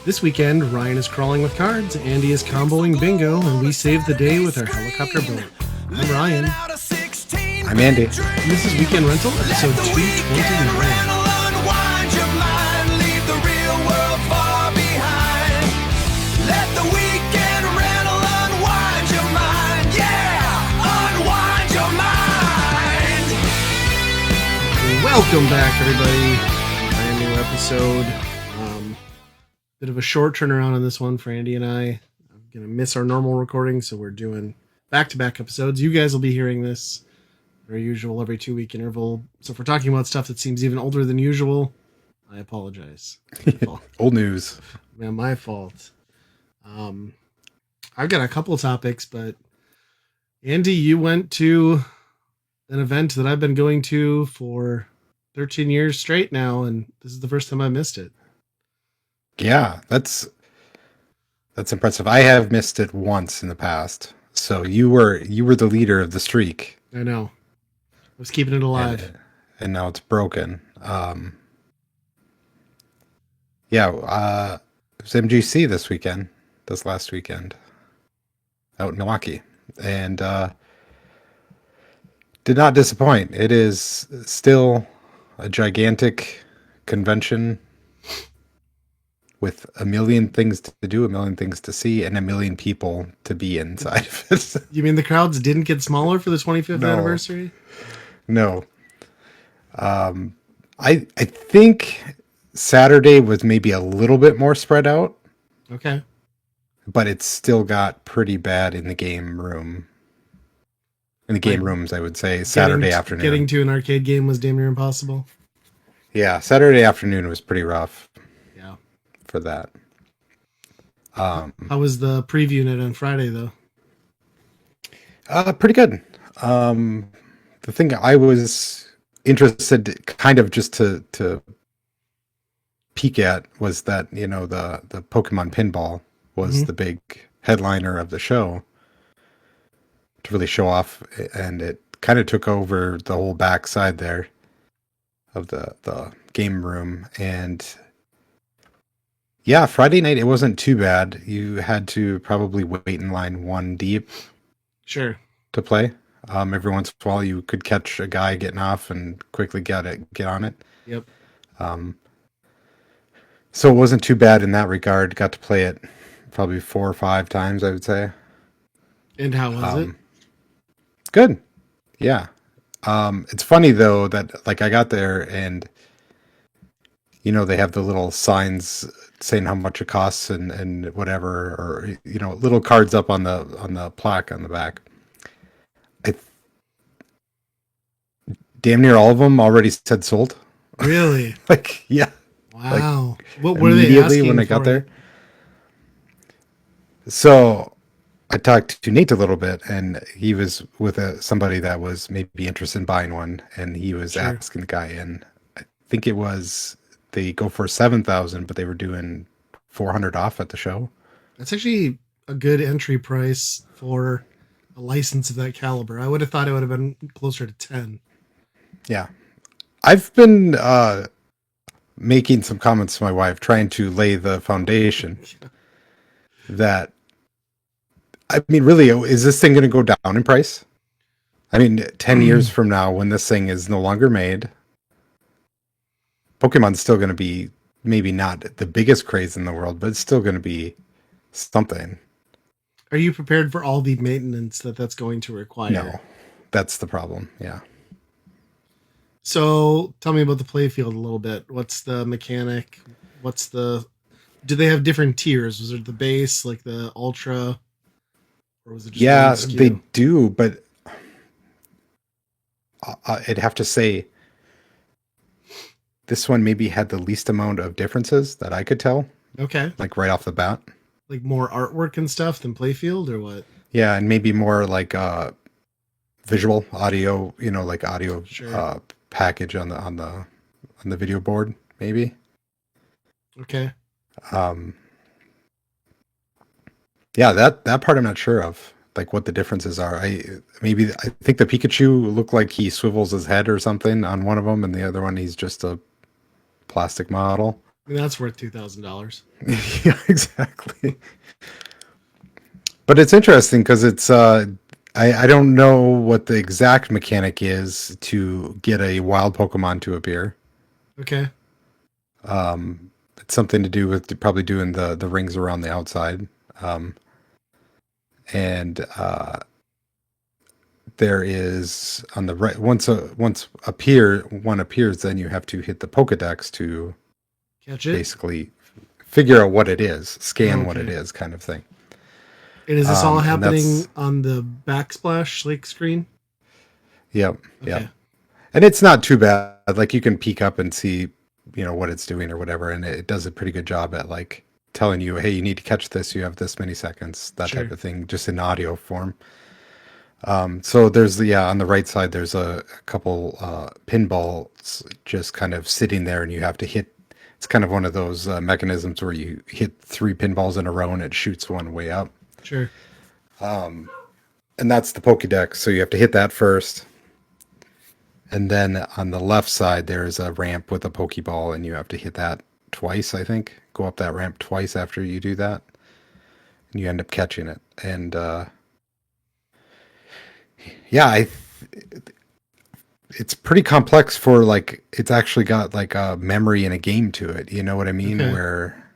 This weekend, Ryan is crawling with cards, Andy is comboing bingo, and we save the day with our helicopter boat. I'm Ryan. I'm Andy. And this is Weekend Rental, episode 229. Welcome back, everybody. Brand new episode. Bit of a short turnaround on this one for Andy and I. I'm going to miss our normal recording, so we're doing back-to-back episodes. You guys will be hearing this, very usual, every 2-week interval. So if we're talking about stuff that seems even older than usual, I apologize. Old news. Man, my fault. I've got a couple of topics, but Andy, you went to an event that I've been going to for 13 years straight now, and this is the first time I missed it. Yeah, that's impressive. I have missed it once in the past. So you were the leader of the streak. I know. I was keeping it alive. And now it's broken. It was MGC this last weekend out in Milwaukee. And did not disappoint. It is still a gigantic convention with a million things to do, a million things to see, and a million people to be inside of it. You mean the crowds didn't get smaller for the 25th anniversary? No. I think Saturday was maybe a little bit more spread out. Okay. But it still got pretty bad in the game room. In the game rooms, I would say, Saturday afternoon. Getting to an arcade game was damn near impossible. Yeah, Saturday afternoon was pretty rough. Yeah. For that. How was the preview night on Friday, though? Pretty good. The thing I was interested kind of just to peek at was that, the Pokemon Pinball was the big headliner of the show to really show off, and it kind of took over the whole backside there of the game room. And yeah, Friday night, it wasn't too bad. You had to probably wait in line one deep. Sure. To play. Every once in a while, you could catch a guy getting off and quickly get on it. Yep. So it wasn't too bad in that regard. Got to play it probably 4 or 5 times, I would say. And how was it? Good. Yeah. It's funny though that I got there and they have the little signs saying how much it costs and whatever, or little cards up on the plaque on the back. Damn near all of them already said sold. Really? Yeah. Wow. What were they asking when I got there? So I talked to Nate a little bit, and he was with somebody that was maybe interested in buying one, and he was asking the guy, and I think it was they go for 7,000, but they were doing 400 off at the show. That's actually a good entry price for a license of that caliber. I would have thought it would have been closer to 10. Yeah. I've been making some comments to my wife, trying to lay the foundation that, I mean, really, is this thing going to go down in price? I mean, 10 years from now, when this thing is no longer made, Pokemon's still going to be maybe not the biggest craze in the world, but it's still going to be something. Are you prepared for all the maintenance that's going to require? No, that's the problem. Yeah. So tell me about the playfield a little bit. What's the mechanic? Do they have different tiers? Was it the base, like the ultra? Or was it just they do, but I'd have to say this one maybe had the least amount of differences that I could tell. Okay. Like right off the bat. Like more artwork and stuff than playfield, or what? Yeah, and maybe more like visual audio, like audio package on the video board, maybe. Okay. Yeah, that part I'm not sure of, like what the differences are. I think the Pikachu looked like he swivels his head or something on one of them, and the other one he's just a plastic model. mean, that's worth $2,000. Yeah, exactly. But it's interesting because I don't know what the exact mechanic is to get a wild Pokemon to appear. Okay. It's something to do with probably doing the rings around the outside. Um, and there is on the right once one appears, then you have to hit the Pokedex to Catch it. basically figure out what it is, scan what it Okay. is, kind of thing. And is this all And happening that's on the backsplash lake screen? yep, yep. Okay. And it's not too bad. Like you can peek up and see, what it's doing or whatever, and it does a pretty good job at like telling you, hey, you need to catch this. You have this many seconds, that type Sure. of thing, just in audio form. So there's on the right side, there's a couple pinballs just kind of sitting there, and you have to hit. It's kind of one of those mechanisms where you hit 3 pinballs in a row and it shoots one way up. Sure. And that's the Pokédex. So you have to hit that first. And then on the left side, there's a ramp with a Pokeball, and you have to hit that twice, I think. Go up that ramp twice after you do that. And you end up catching it. And yeah, it's pretty complex for like, it's actually got like a memory and a game to it. You know what I mean? Okay. Where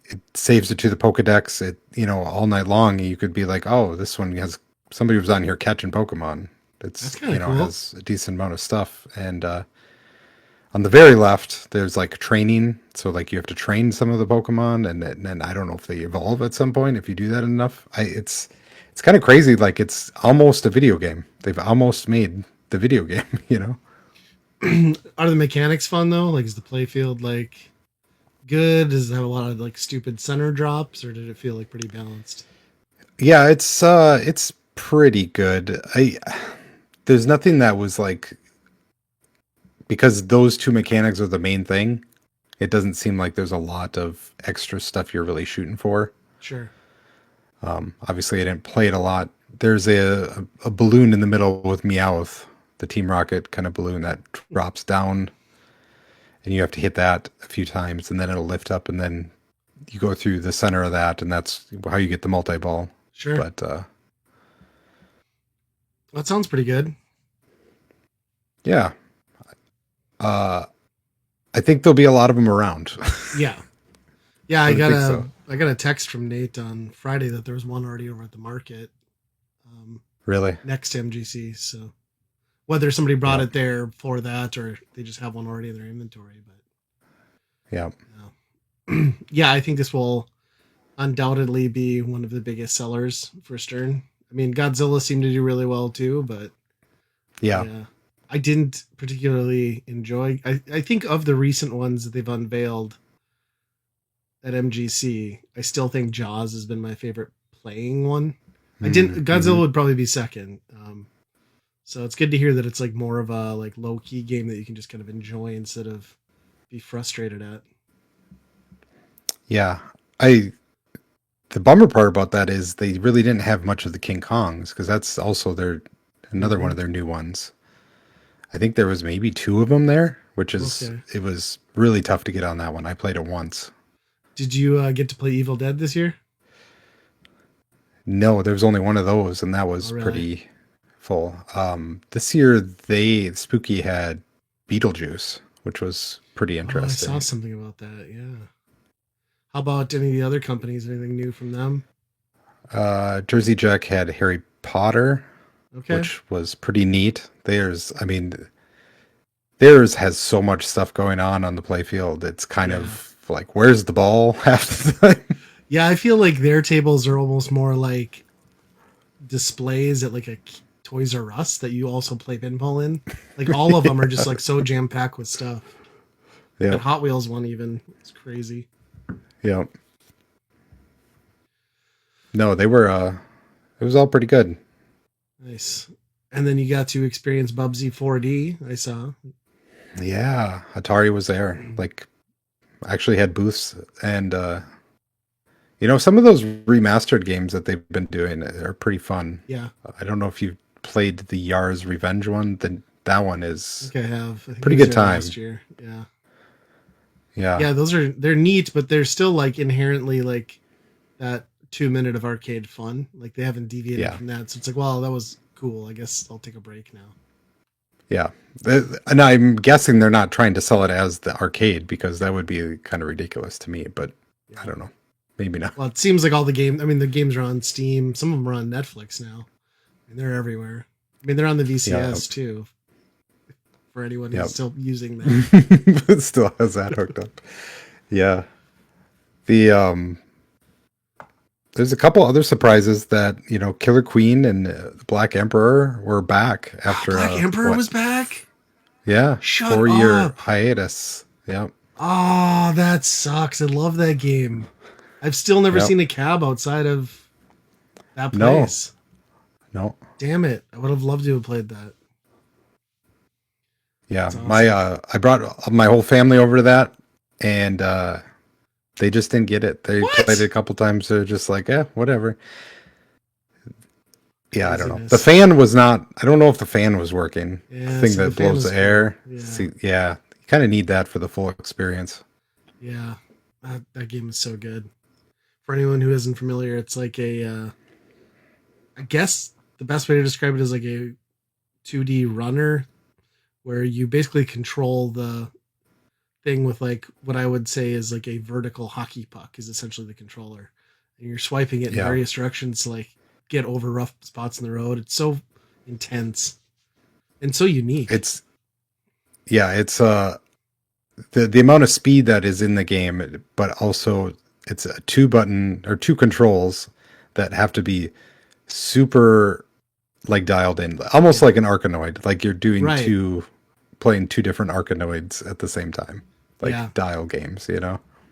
it saves it to the Pokedex. All night long, you could be like, oh, this one has somebody was on here catching Pokemon. That's It's, kind of cool. has a decent amount of stuff. And on the very left, there's like training. So like you have to train some of the Pokemon, and then I don't know if they evolve at some point if you do that enough. It's kind of crazy. Like it's almost a video game. They've almost made the video game. Are the mechanics fun though? Like, is the playfield like good? Does it have a lot of like stupid center drops, or did it feel like pretty balanced? Yeah, it's pretty good. There's nothing that was like, because those two mechanics are the main thing. It doesn't seem like there's a lot of extra stuff you're really shooting for. Sure. Obviously, I didn't play it a lot. There's a balloon in the middle with Meowth, the Team Rocket kind of balloon that drops down, and you have to hit that a few times, and then it'll lift up, and then you go through the center of that, and that's how you get the multi-ball. Sure. But That sounds pretty good. yeah, I think there'll be a lot of them around. Yeah. Yeah, I think so. I got a text from Nate on Friday that there was one already over at the market, Really? next to MGC. So whether somebody brought Yeah. it there for that or they just have one already in their inventory, but Yeah. yeah, I think this will undoubtedly be one of the biggest sellers for Stern. I mean, Godzilla seemed to do really well too, but Yeah. I didn't particularly enjoy. I think of the recent ones that they've unveiled at MGC, I still think Jaws has been my favorite playing one. I didn't. Godzilla would probably be second. So it's good to hear that it's like more of a like low key game that you can just kind of enjoy instead of be frustrated at. Yeah. The bummer part about that is they really didn't have much of the King Kongs, because that's also another one of their new ones. I think there was maybe 2 of them there, which is Okay. it was really tough to get on that one. I played it once. Did you get to play Evil Dead this year? No, there was only one of those, and that was Oh, really? pretty full. This year Spooky had Beetlejuice, which was pretty Oh, I interesting. saw something about that. Yeah. How about any of the other companies? Anything new from them? Jersey Jack had Harry Potter, Okay. which was pretty neat. Theirs has so much stuff going on the playfield. It's kind of like, where's the ball half the time? Yeah, I feel like their tables are almost more like displays at like a Toys R Us that you also play pinball in. Like all of them are just like so jam packed with stuff. Yeah, That Hot Wheels one even, it's crazy. yeah. No, they were. It was all pretty good. Nice. And then you got to experience Bubsy 4D. I saw. Yeah, Atari was there. Like, actually had booths, and some of those remastered games that they've been doing are pretty fun. Yeah, I don't know if you played the Yars Revenge one. That one I is think I have. I think pretty it was good there time. last year. Yeah. Yeah. they're neat, but they're still like inherently like that 2 minute of arcade fun. Like they haven't deviated Yeah. from that. So it's like, well, that was cool. I guess I'll take a break now. Yeah. And I'm guessing they're not trying to sell it as the arcade because that would be kind of ridiculous to me, but Yeah. I don't know. Maybe not. Well, it seems like all the game. I mean, the games are on Steam. Some of them are on Netflix now, and they're everywhere. I mean, they're on the VCS too. For anyone who's still using that, It still has that hooked up. Yeah. The there's a couple other surprises that, Killer Queen and the Black Emperor were back after Black Emperor was back. Yeah. Shut 4-year up. hiatus. Yep. Oh, that sucks. I love that game. I've still never seen a cab outside of that place. No. Damn it. I would have loved to have played that. Yeah. Awesome. I brought my whole family over to that, and they just didn't get it. They played it a couple times. They're just like, whatever. Yeah, I don't know. The fan was not. I don't know if the fan was working. Yeah, the thing that blows the air. Yeah. See, you kind of need that for the full experience. Yeah, that game is so good. For anyone who isn't familiar, it's like I guess the best way to describe it is like a 2D runner, where you basically control the thing with like what I would say is like a vertical hockey puck is essentially the controller, and you're swiping it in various directions to like get over rough spots in the road. It's so intense and so unique. It's the amount of speed that is in the game, but also it's a 2-button or 2 controls that have to be super like dialed in, almost like an Arkanoid, like you're doing playing 2 different Arkanoids at the same time, like dial games,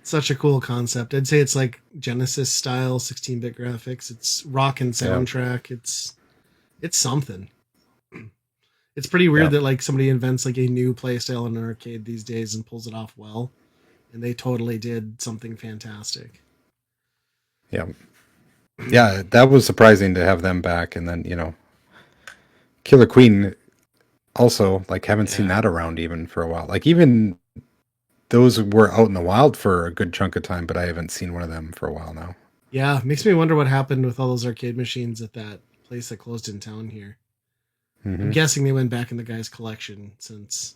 Such a cool concept. I'd say it's like Genesis style 16-bit graphics. It's rockin' soundtrack. It's something. It's pretty weird that like somebody invents like a new play style in an arcade these days and pulls it off well. And they totally did something fantastic. Yeah. Yeah, that was surprising to have them back. And then, Killer Queen also, like, haven't seen that around even for a while. Like, even those were out in the wild for a good chunk of time, but I haven't seen one of them for a while now. Yeah, makes me wonder what happened with all those arcade machines at that place that closed in town here. Mm-hmm. I'm guessing they went back in the guy's collection since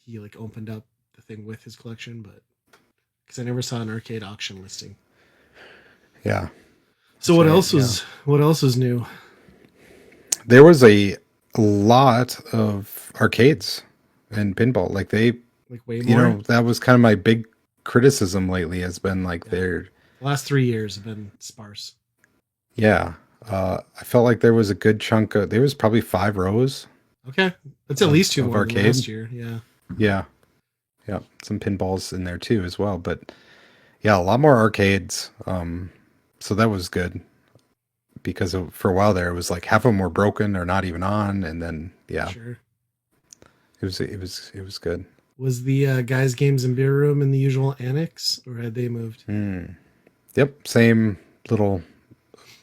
he like opened up the thing with his collection, but because I never saw an arcade auction listing. Yeah. So what else was new? There was a lot of arcades and pinball. Like way more. That was kind of my big criticism lately. Has been like the last 3 years have been sparse. Yeah. I felt like there was a good chunk of, there was probably 5 rows. Okay. That's at least 2 more arcade than last year. Yeah. Yeah. Yeah. Some pinballs in there too as well. But yeah, a lot more arcades. So that was good because for a while there, it was like half of them were broken or not even on. And then, sure. It was good. Was the guys' games and beer room in the usual annex, or had they moved? Yep. Same little.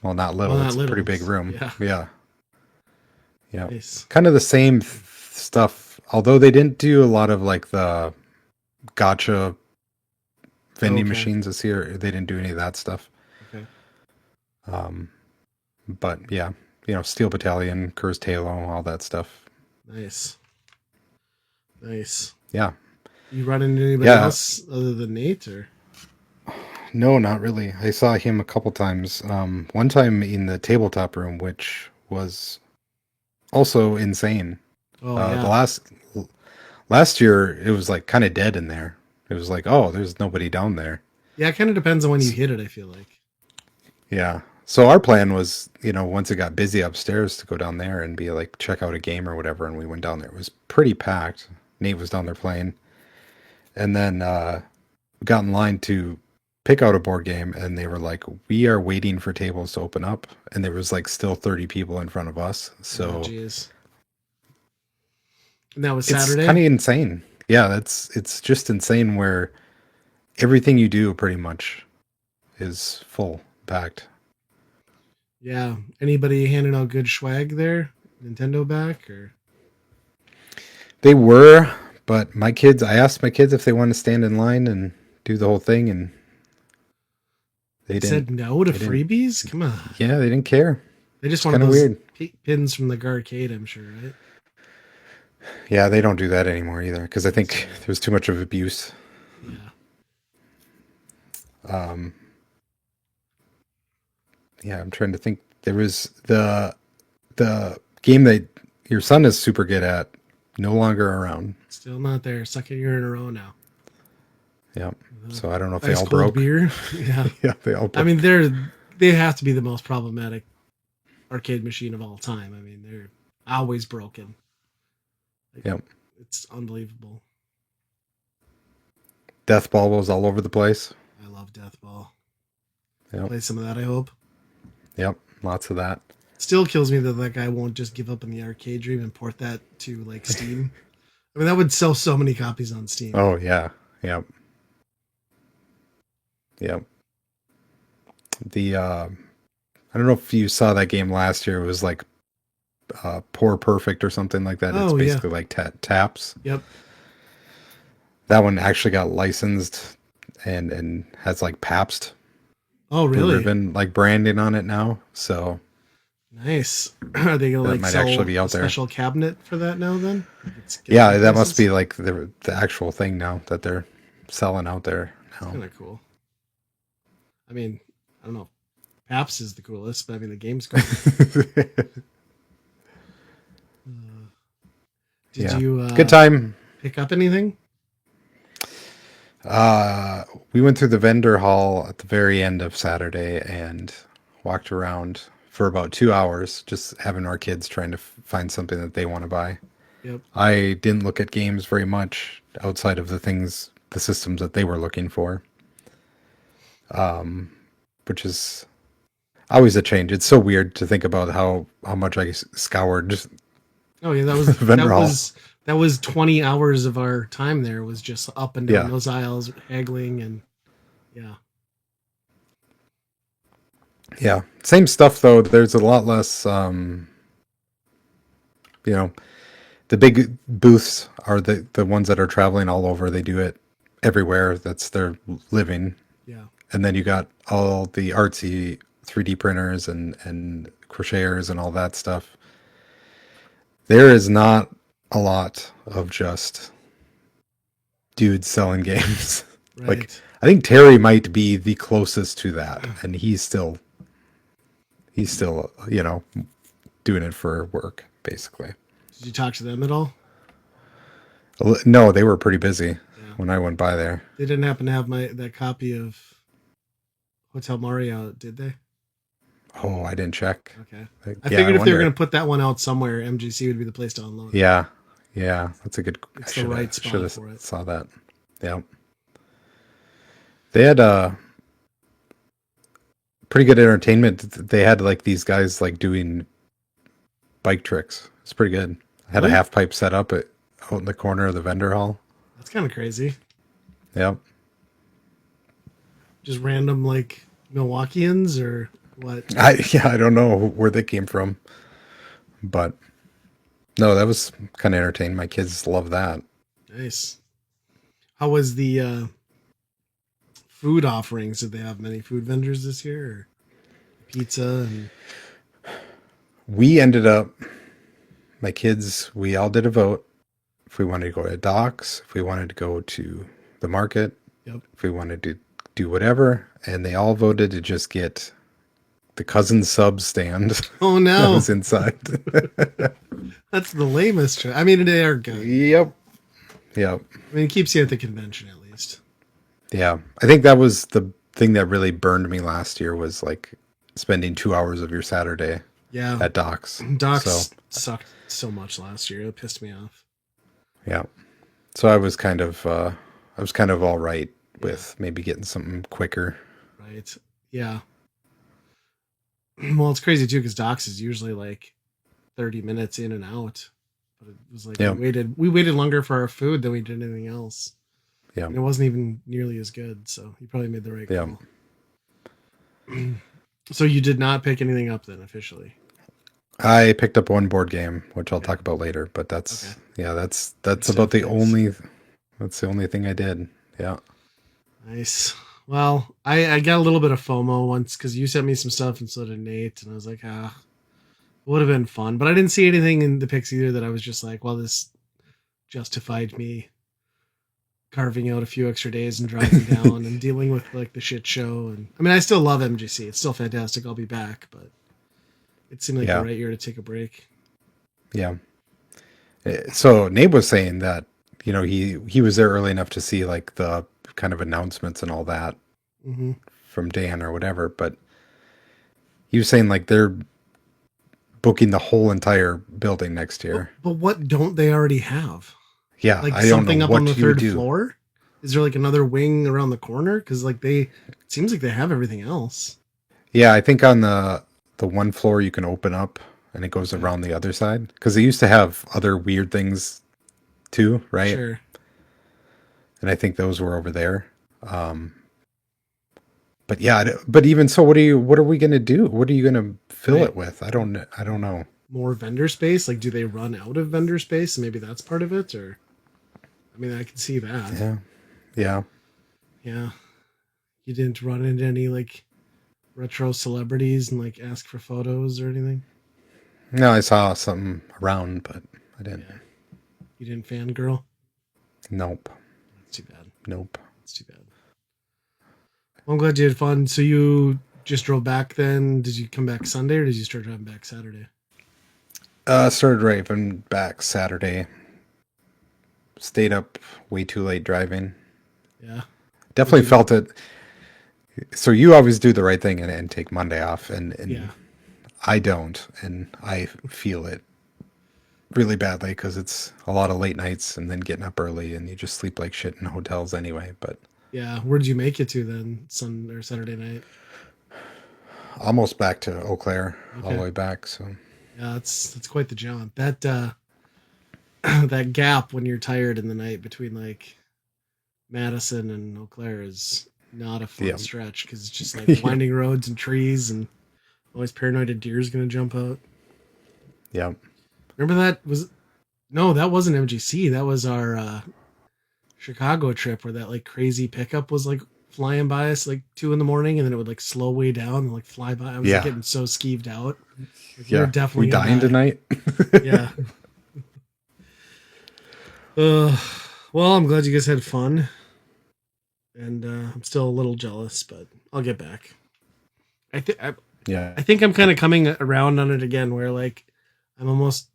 Well, not little. Well, it's a pretty big room. Yeah. Nice. Kind of the same stuff. Although they didn't do a lot of like the gotcha vending machines this year. They didn't do any of that stuff. Okay. But yeah, Steel Battalion, Curse Halo, all that stuff. Nice. Yeah. You run into anybody else other than Nate, or? No, not really. I saw him a couple times. One time in the tabletop room, which was also insane. The last year, it was like kind of dead in there. It was like, there's nobody down there. Yeah, it kind of depends on when you hit it, I feel like. Yeah. So our plan was, once it got busy upstairs, to go down there and be like, check out a game or whatever. And we went down there. It was pretty packed. Nate was down there playing. And then we got in line to pick out a board game, and they were like, we are waiting for tables to open up, and there was like still 30 people in front of us. So jeez. And that was Saturday? It's kind of insane. Yeah, it's just insane where everything you do pretty much is full, packed. Yeah. Anybody handing out good swag there? Nintendo back, or? They were, But my kids, I asked my kids if they want to stand in line and do the whole thing, and they said didn't. no to they didn't. freebies? Come on. Yeah, they didn't care. They just It's wanted kind of those weird. pins from the Garcade, I'm sure, right? Yeah, they don't do that anymore either because I think So, there was too much of abuse. yeah. Um, yeah, I'm trying to think. There was the game that your son is super good at, no longer around. Still not there. Second year in a row now. Yeah. Uh, So I don't know if they Ice all cold broke. beer. Yeah. Yeah, they all I broke. mean, they have to be the most problematic arcade machine of all time. I mean, they're always broken. Like, Yep. it's unbelievable. Death Ball was all over the place. I love Death Ball. Yep. Play some of that, I hope. Yep. Lots of that. Still kills me that guy won't just give up on the arcade dream and port that to like Steam. I mean, that would sell so many copies on Steam. Oh yeah. Yep. Yep. The I don't know if you saw that game last year. It was like Poor Perfect or something like that. Oh, It's yeah. basically like taps. Yep. That one actually got licensed and has like Pabst Oh, Blue really? Ribbon like branding on it now. So Nice. Are they gonna That like might sell actually be out a there. special cabinet for that now? Then yeah, that must be like the actual thing now that they're selling out there It's now. kind of cool. I mean, I don't know. Paps is the coolest, but I mean the game's cool. Did Yeah. you Good time. pick up anything? We went through the vendor hall at the very end of Saturday and walked around for about 2 hours, just having our kids trying to find something that they want to buy. Yep. I didn't look at games very much outside of the systems that they were looking for. Which is always a change. It's so weird to think about how much I scoured. Oh yeah, that was Vendor hall. that was 20 hours of our time there was just up and down Yeah. those aisles haggling and yeah. Yeah, same stuff though. There's a lot less. The big booths are the ones that are traveling all over. They do it everywhere. That's their living. Yeah. And then you got all the artsy 3D printers and crocheters and all that stuff. There is not a lot of just dudes selling games. Right. Like, I think Terry might be the closest to that, and he's still, doing it for work, basically. Did you talk to them at all? No, they were pretty busy Yeah. when I went by there. They didn't happen to have that copy of Hotel Mario, did they? Oh, I didn't check. Okay. Like, I yeah, figured if they were wonder. going to put that one out somewhere, MGC would be the place to unload it. Yeah, that's a good. It's the right spot for it. Saw that. Yeah, they had pretty good entertainment. They had like these guys like doing bike tricks. It's pretty good. I had Really? a half pipe set up out in the corner of the vendor hall. That's kind of crazy. Yep. Just random like Milwaukeeans or what? I don't know where they came from, but no, that was kind of entertaining. My kids love that. Nice. How was the food offerings? Did they have many food vendors this year? Or pizza and We ended up, my kids, we all did a vote. If we wanted to go to Doc's, if we wanted to go to the market, Yep. if we wanted to do whatever, and they all voted to just get the cousin sub stand oh that no, was inside. that's the lamest. I mean, they are good. Yep. I mean, it keeps you at the convention at least. Yeah. I think that was the thing that really burned me last year was like spending 2 hours of your Saturday Yeah. at Doc's. Docs So, sucked so much last year. It pissed me off. yeah. So I was kind of all right with maybe getting something quicker. Right. Yeah. Well, it's crazy too because Docs is usually like 30 minutes in and out. But it was like Yeah. we waited longer for our food than we did anything else. Yeah. And it wasn't even nearly as good. So you probably made the right Yeah. call. So you did not pick anything up then officially. I picked up one board game, which I'll talk about later, but that's Okay. Yeah, that's Good about stuff, the guys. only thing I did. Yeah. Nice. Well, I got a little bit of FOMO once because you sent me some stuff and so did Nate, and I was like, would have been fun. But I didn't see anything in the pics either that I was just like, well, this justified me carving out a few extra days and driving down and dealing with like the shit show. And I mean, I still love MGC. It's still fantastic. I'll be back, but it seemed like the Yeah. right year to take a break. Yeah. So Nabe was saying that, he was there early enough to see like the kind of announcements and all that Hmm. from Dan or whatever, but he was saying like they're booking the whole entire building next year. But what don't they already have? Yeah, Like I don't know something up on the what you would third do. floor? Is there like another wing around the corner? Because like it seems like they have everything else. Yeah, I think on the one floor you can open up and it goes Okay. around the other side because they used to have other weird things too, right? Sure. And I think those were over there. Um, but yeah, but even so, what are we gonna do? What are you gonna fill Right. it with? I don't know. More vendor space? Like, do they run out of vendor space? Maybe that's part of it, or I mean, I can see that. Yeah, yeah. Yeah. You didn't run into any like retro celebrities and like ask for photos or anything? No, I saw something around, but I didn't. Yeah. You didn't fangirl? Nope, That's too bad. nope. That's too bad. Well, I'm glad you had fun. So you just drove back then? Did you come back Sunday or did you start driving back Saturday? Started driving back Saturday. Stayed up way too late driving. Yeah. Definitely What'd you felt it. So you always do the right thing and take Monday off, and Yeah. I don't, and I feel it really badly because it's a lot of late nights and then getting up early, and you just sleep like shit in hotels anyway. But Yeah. Where did you make it to then? Sunday or Saturday night? almost back to Eau Claire, all the Okay. way back. So Yeah, that's quite the jaunt. That that gap when you're tired in the night between like Madison and Eau Claire is not a fun yeah, stretch because it's just like yeah, winding roads and trees and always paranoid a deer's gonna jump out. yeah, Remember that was no, that wasn't MGC. That was our Chicago trip where that like crazy pickup was like flying by us like 2 a.m. and then it would like slow way down and like fly by. I was like yeah, getting so skeeved out. Like, we were yeah. We definitely dying gonna die. tonight. Yeah. Uh, well, I'm glad you guys had fun, and I'm still a little jealous, but I'll get back. I think Yeah, I think I'm kind of coming around on it again, where like I'm almost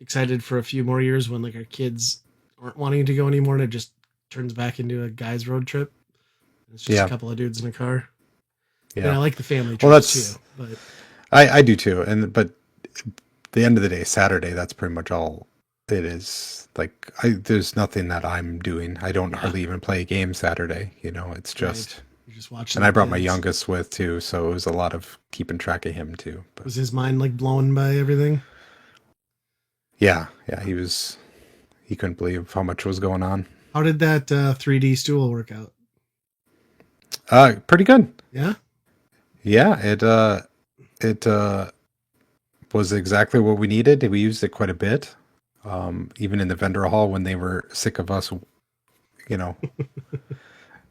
excited for a few more years when like our kids aren't wanting to go anymore, and it just turns back into a guy's road trip. It's just a yeah, couple of dudes in a car. And I yeah. like the family Well, trips that's too, but I do too, but the end of the day, Saturday, that's pretty much all it is. Like there's nothing that I'm doing. I don't yeah, hardly even play a game Saturday. It's right. just, You're just watching and I the brought my kids. youngest with too, so it was a lot of keeping track of him too. But Was his mind like blown by everything? yeah, yeah, he couldn't believe how much was going on. How did that 3D stool work out? Pretty good. Yeah. Yeah, it was exactly what we needed. We used it quite a bit. Even in the vendor hall when they were sick of us, you know,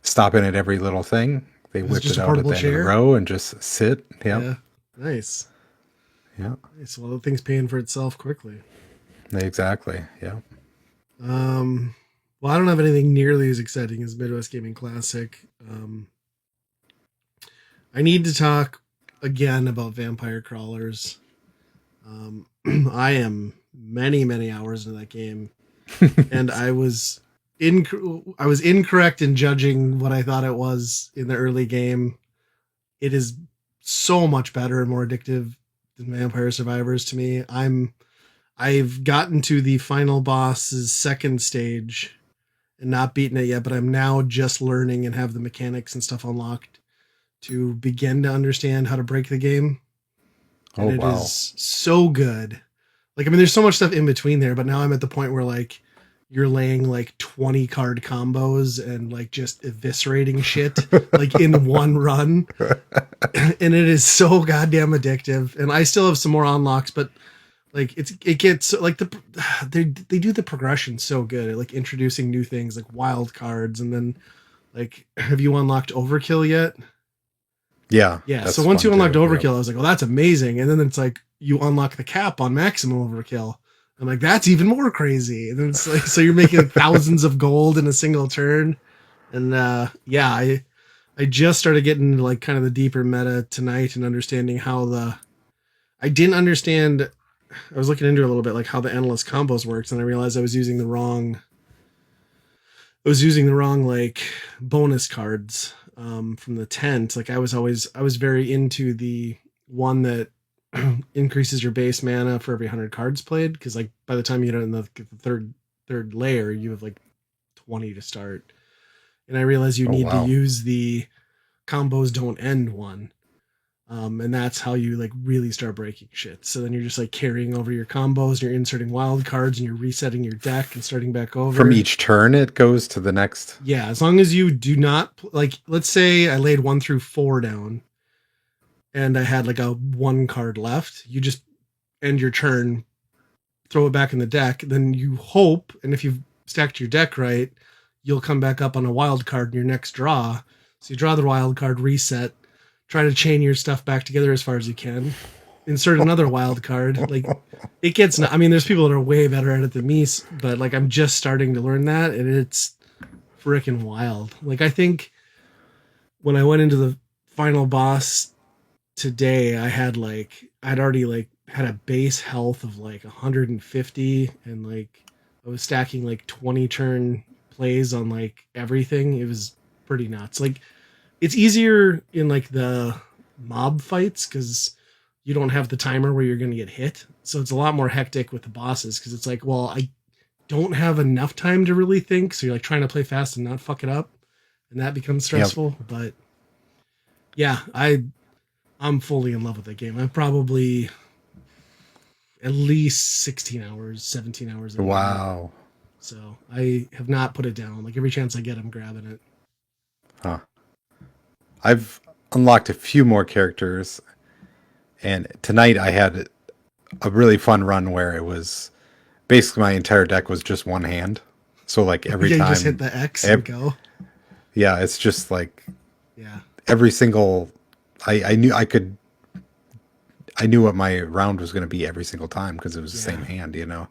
stopping at every little thing. They Is it whipped just it a out at portable the end of the chair? row and just sit. Yep. Yeah. Nice. Yeah. Nice. Well, the thing's paying for itself quickly. Exactly. Yeah. Well, I don't have anything nearly as exciting as Midwest Gaming Classic. I need to talk again about Vampire Crawlers. I am many, many hours into that game, and I was incorrect in judging what I thought it was in the early game. It is so much better and more addictive than Vampire Survivors to me. I've gotten to the final boss's second stage and not beaten it yet, but I'm now just learning and have the mechanics and stuff unlocked to begin to understand how to break the game. And Oh it wow. is so good. Like, I mean, there's so much stuff in between there, but now I'm at the point where like you're laying like 20 card combos and like just eviscerating shit like in one run. And it is so goddamn addictive. And I still have some more unlocks, but like it gets like they do the progression so good at like introducing new things like wild cards, and then like have you unlocked overkill yet? Yeah, Yeah, so that's once you fun unlocked too. Yep. overkill, I was like, well, that's amazing. And then it's like you unlock the cap on maximum overkill. I'm like, that's even more crazy. And then it's like, so you're making like thousands of gold in a single turn. And yeah, I just started getting into like kind of the deeper meta tonight and understanding how I didn't understand. I was looking into it a little bit, like how the endless combos works, and I realized I was using the wrong like bonus cards from the tent. Like I was very into the one that increases your base mana for every 100 cards played, because like by the time you get in the third layer, you have like 20 to start. And I realized you Oh need to wow. use the combos don't end one. And that's how you like really start breaking shit. So then you're just like carrying over your combos, you're inserting wild cards, and you're resetting your deck and starting back From over. each turn, it goes to the next. Yeah, as long as you do not like, let's say I laid 1 through 4 down, and I had like a 1 card left. You just end your turn, throw it back in the deck. Then you hope, and if you've stacked your deck right, you'll come back up on a wild card in your next draw. So you draw the wild card, reset, try to chain your stuff back together as far as you can, insert another wild card. Like it gets, I mean, there's people that are way better at it than me, but like I'm just starting to learn that, and it's freaking wild. Like I think when I went into the final boss today, I'd already like had a base health of like 150, and like I was stacking like 20 turn plays on like everything. It was pretty nuts. Like it's easier in like the mob fights because you don't have the timer where you're going to get hit. So it's a lot more hectic with the bosses because it's like, well, I don't have enough time to really think. So you're like trying to play fast and not fuck it up. And that becomes Yep. stressful. But yeah, I'm fully in love with that game. I'm probably at least 16 hours, 17 hours into it. Wow. So I have not put it down. Like every chance I get, I'm grabbing it. Huh. I've unlocked a few more characters, and tonight I had a really fun run where it was basically my entire deck was just one hand. So like every Yeah, you just hit time, the X and ev- go. yeah, it's just like Yeah. every single. I knew what my round was going to be every single time because it was the same Yeah. hand, you know,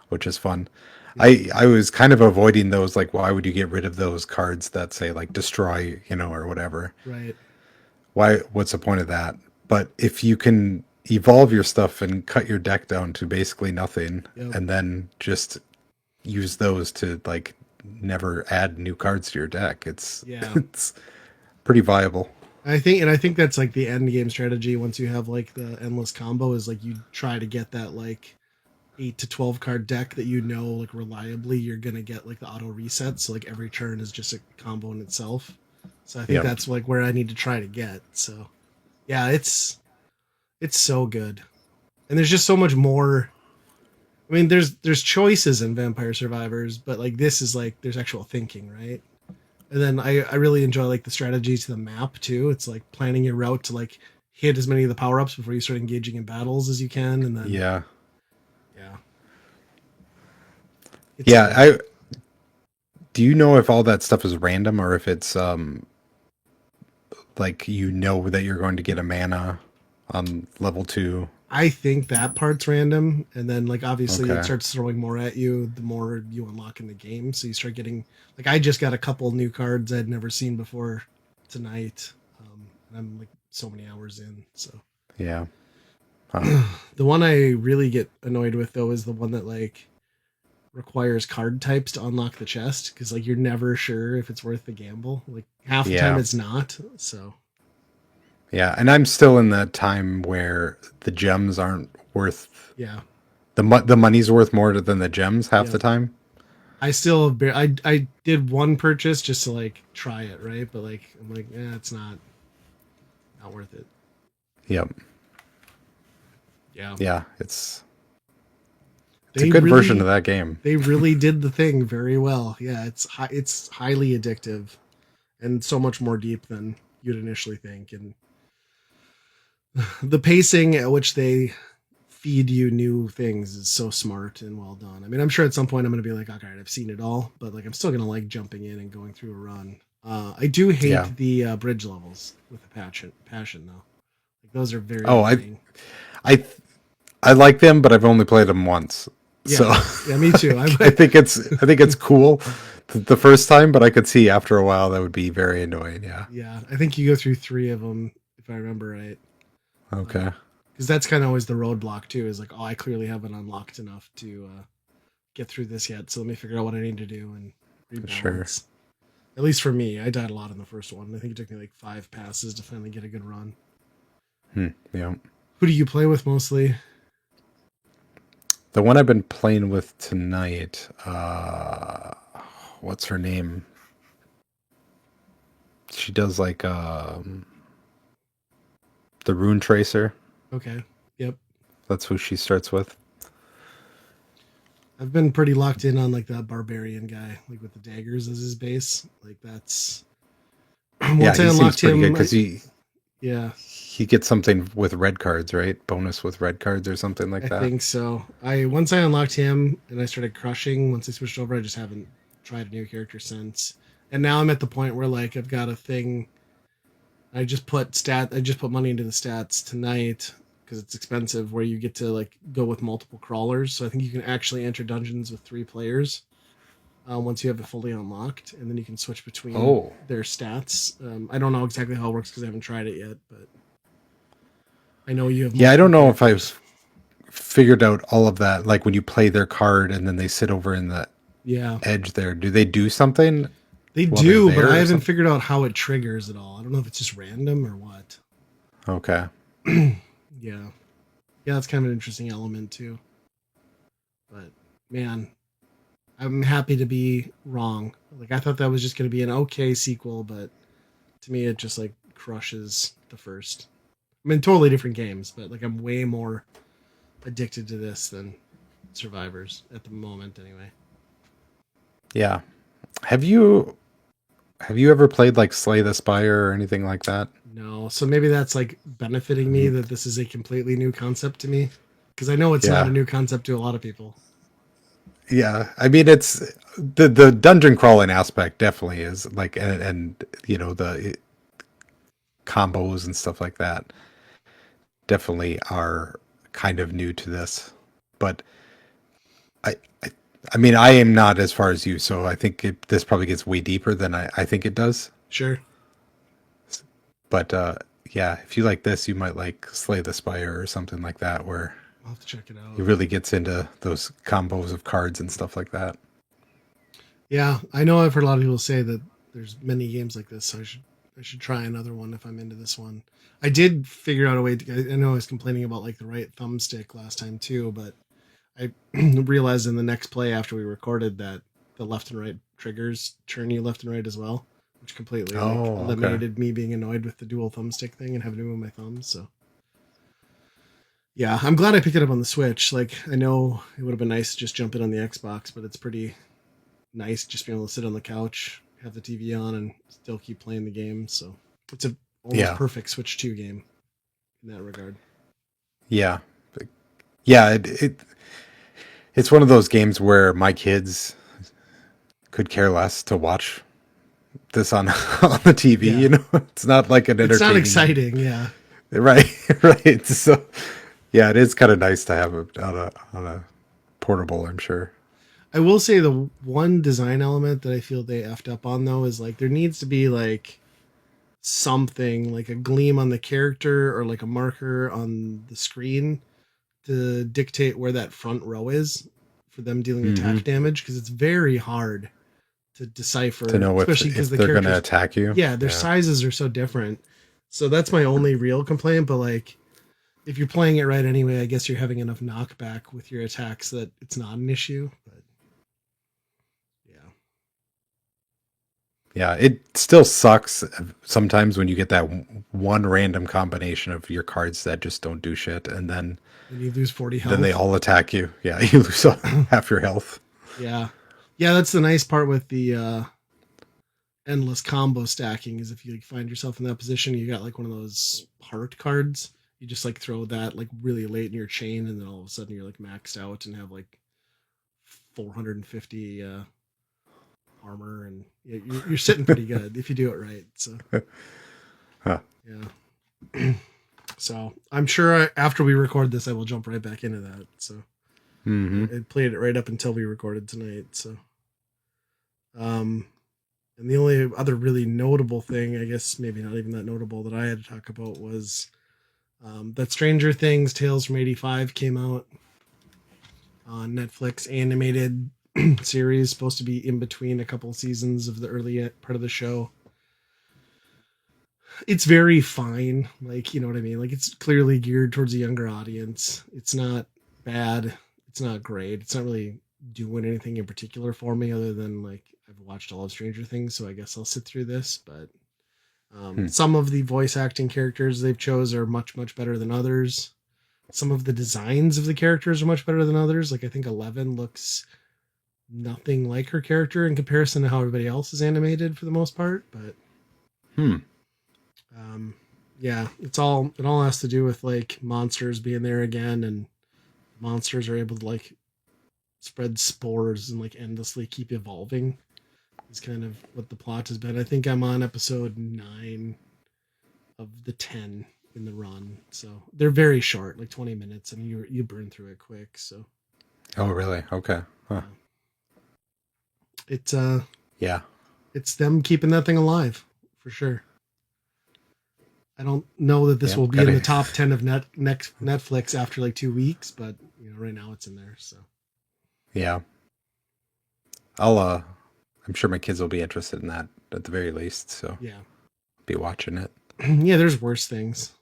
which is fun. Yeah. I was kind of avoiding those, like, why would you get rid of those cards that say like destroy, you know, or whatever? Right. Why? What's the point of that? But if you can evolve your stuff and cut your deck down to basically nothing, Yep. and then just use those to like never add new cards to your deck, it's Yeah. it's pretty viable. I think that's like the end game strategy once you have like the endless combo is like you try to get that like 8 to 12 card deck that you know like reliably you're going to get like the auto reset, so like every turn is just a combo in itself. So I think Yep. that's like where I need to try to get. So yeah, it's so good. And there's just so much more. I mean, there's choices in Vampire Survivors, but like this is like there's actual thinking, right? And then I really enjoy like the strategy to the map too. It's like planning your route to like hit as many of the power ups before you start engaging in battles as you can, and then Yeah. yeah, it's Yeah. good. I Do you know if all that stuff is random or if it's like you know that you're going to get a mana on level 2? I think that part's random, and then like obviously it Okay. starts throwing more at you the more you unlock in the game. So you start getting like I just got a couple new cards I'd never seen before tonight, and I'm like so many hours in. So Yeah. Huh. the one I really get annoyed with though is the one that like requires card types to unlock the chest because like you're never sure if it's worth the gamble. Like half the time Yeah. it's not. So Yeah, and I'm still in that time where the gems aren't worth yeah, the money's worth more than the gems half yeah. the time. I still I did one purchase just to like try it, right? But like I'm like, it's not worth it. Yep. Yeah. Yeah, it's a They good version of really that game. they really did the thing very well. Yeah, it's highly addictive and so much more deep than you'd initially think, and the pacing at which they feed you new things is so smart and well done. I mean, I'm sure at some point I'm going to be like, okay, I've seen it all, but like I'm still going to like jumping in and going through a run. I do hate Yeah. the bridge levels with a passion though. Like those are very Oh, annoying. I like them, but I've only played them once. Yeah, So yeah, me too. I think it's cool the first time, but I could see after a while that would be very annoying. Yeah. Yeah, I think you go through 3 of them if I remember right. Okay. Because that's kind of always the roadblock too. Is like, oh, I clearly haven't unlocked enough to get through this yet. So let me figure out what I need to do and rebalance. Sure. At least for me, I died a lot in the first one. I think it took me like 5 passes to finally get a good run. Yeah. Who do you play with mostly? The one I've been playing with tonight, what's her name? She does like the Rune Tracer. Okay. Yep. That's who she starts with. I've been pretty locked in on like that barbarian guy, like with the daggers as his base. Like that's Once he seems pretty good because he gets something with red cards, right? Bonus with red cards or something like that. I think so. Once I unlocked him and I started crushing. Once I switched over, I just haven't tried a new character since. And now I'm at the point where like I've got a thing. I just put money into the stats tonight because it's expensive. Where you get to like go with multiple crawlers. So I think you can actually enter dungeons with 3 players. Once you have it fully unlocked, and then you can switch between their stats. I don't know exactly how it works because I haven't tried it yet, but I know you have. Yeah, I don't know if I've figured out all of that. Like when you play their card and then they sit over in the edge there, do they do something? They do, but I haven't figured out how it triggers at all. I don't know if it's just random or what. Okay. Yeah, that's kind of an interesting element too. But man, I'm happy to be wrong. Like I thought that was just going to be an okay sequel, but to me it just like crushes the first. I mean, totally different games, but like I'm way more addicted to this than Survivors at the moment, anyway. Yeah. Have you ever played like Slay the Spire or anything like that? No, so maybe that's like benefiting me that this is a completely new concept to me, because I know it's not a new concept to a lot of people. Yeah, I mean it's the dungeon crawling aspect definitely is like, and you know the combos and stuff like that definitely are kind of new to this, but I mean I am not as far as you, so I think this probably gets way deeper than I think it does. Sure. But yeah, if you like this, you might like Slay the Spire or something like that, where I'll have to check it out. It really gets into those combos of cards and stuff like that. Yeah, I know I've heard a lot of people say that there's many games like this, so I should try another one if I'm into this one. I did figure out a way to. I know I was complaining about like the right thumbstick last time too, but I realized in the next play after we recorded that the left and right triggers turn you left and right as well, which completely eliminated me being annoyed with the dual thumbstick thing and having to move my thumbs. So yeah, I'm glad I picked it up on the Switch. Like I know it would have been nice to just jump in on the Xbox, but it's pretty nice just being able to sit on the couch, have the TV on, and still keep playing the game. So it's a almost perfect Switch 2 game in that regard. Yeah, it's one of those games where my kids could care less to watch this on the TV. Yeah. You know, it's not like an entertaining. It's not exciting. Yeah. Right. So yeah, it is kind of nice to have it on a portable, I'm sure. I will say the one design element that I feel they effed up on though is like there needs to be like something like a gleam on the character or like a marker on the screen to dictate where that front row is for them dealing attack damage, because it's very hard to decipher to know especially if they're going to attack you. Yeah, their sizes are so different. So that's my only real complaint, but like if you're playing it right anyway, I guess you're having enough knockback with your attacks that it's not an issue. But yeah, it still sucks sometimes when you get that one random combination of your cards that just don't do shit, and then you lose 40 health. Then they all attack you. Yeah, you lose half your health. Yeah, that's the nice part with the endless combo stacking is if you find yourself in that position, you got like one of those heart cards, You just like throw that like really late in your chain, and then all of a sudden you're like maxed out and have like 450 armor, and you're sitting pretty good if you do it right. So Huh. yeah. So I'm sure after we record this, I will jump right back into that. So I played it right up until we recorded tonight. So, and the only other really notable thing, I guess maybe not even that notable, that I had to talk about was that Stranger Things Tales from '85 came out on Netflix, animated series, supposed to be in between a couple of seasons of the early part of the show. It's very fine, like, you know what I mean? Like, it's clearly geared towards a younger audience. It's not bad. It's not great. It's not really doing anything in particular for me other than like I've watched all of Stranger Things, so I guess I'll sit through this. But some of the voice acting characters they've chose are much better than others. Some of the designs of the characters are much better than others. Like I think 11 looks nothing like her character in comparison to how everybody else is animated for the most part. But yeah, it all has to do with like monsters being there again, and monsters are able to like spread spores and like endlessly keep evolving. Is kind of what the plot has been. I think I'm on episode 9 of the 10 in the run, so they're very short, like 20 minutes. I mean, you burn through it quick. So. Oh, really? Okay. Huh. It's yeah, it's them keeping that thing alive for sure. I don't know that this will be in the top 10 of Netflix after like 2 weeks, but you know, right now it's in there. So yeah, I'm sure my kids will be interested in that at the very least. So yeah, be watching it. Yeah, there's worse things.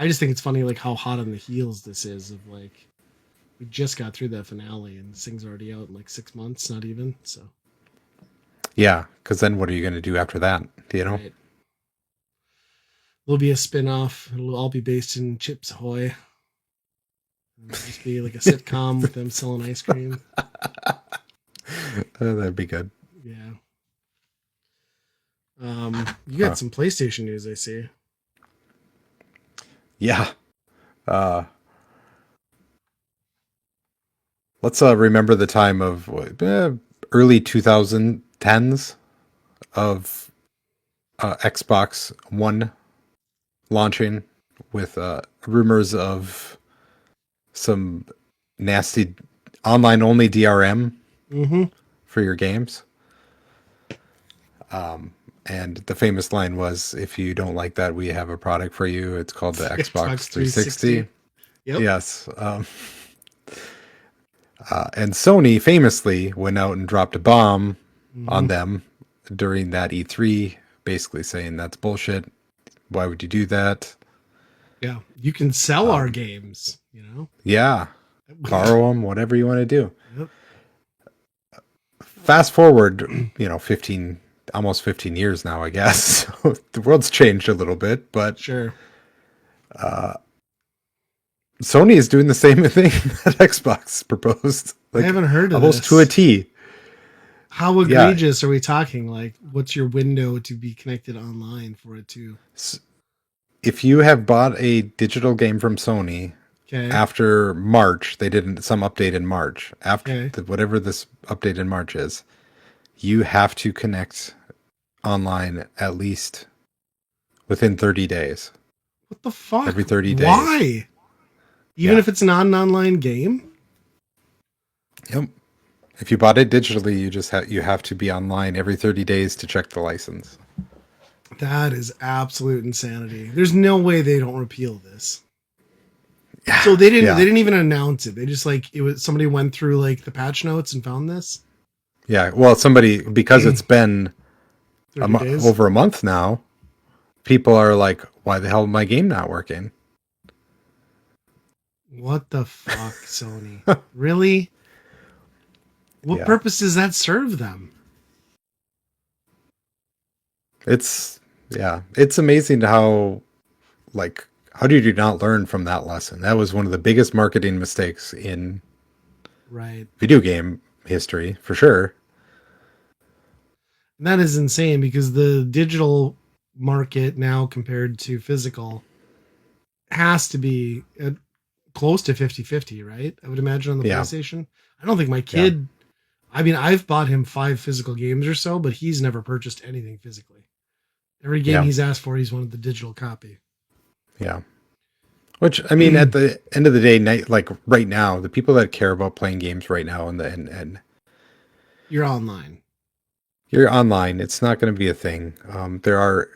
I just think it's funny like how hot on the heels this is of like we just got through that finale and this thing's already out in like 6 months, not even. So yeah, because then what are you going to do after that? You know. Right. There'll be a spin-off. It'll all be based in Chips Ahoy. It'll just be like a sitcom with them selling ice cream. That'd be good. Yeah. You got some PlayStation news, I see. Yeah. Let's remember the time of early 2010s of Xbox One launching with rumors of some nasty online only DRM for your games. And the famous line was, if you don't like that, we have a product for you. It's called the Xbox 360. Yep. Yes. And Sony famously went out and dropped a bomb on them during that E3, basically saying that's bullshit. Why would you do that? Yeah, you can sell our games, you know? Yeah. Borrow them, whatever you want to do. Yep. Fast forward, almost 15 years now, I guess. So the world's changed a little bit, but sure. Sony is doing the same thing that Xbox proposed. Like, I haven't heard of almost this. To a T. How egregious are we talking? Like, what's your window to be connected online for it to? If you have bought a digital game from Sony after March, they did some update in March. After whatever this update in March is, you have to connect online at least within 30 days. What the fuck? Every 30 days. Why? Even if it's not an online game? Yep. If you bought it digitally, you have to be online every 30 days to check the license. That is absolute insanity. There's no way they don't repeal this. So they didn't even announce it. They just somebody went through like the patch notes and found this. Yeah. Well, because it's been over a month now, people are like, why the hell is my game not working? What the fuck, Sony? Really? What purpose does that serve them? It's amazing how did you not learn from that lesson? That was one of the biggest marketing mistakes in video game history, for sure. And that is insane because the digital market now compared to physical has to be close to 50-50, right? I would imagine on the Yeah. PlayStation. I don't think my Yeah. kid, I mean, I've bought him 5 physical games or so, but he's never purchased anything physically. Every game Yeah. he's asked for, he's wanted the digital copy. Yeah. Which, I mean, at the end of the day, like right now, the people that care about playing games right now and You're online. you're online, it's not going to be a thing. There are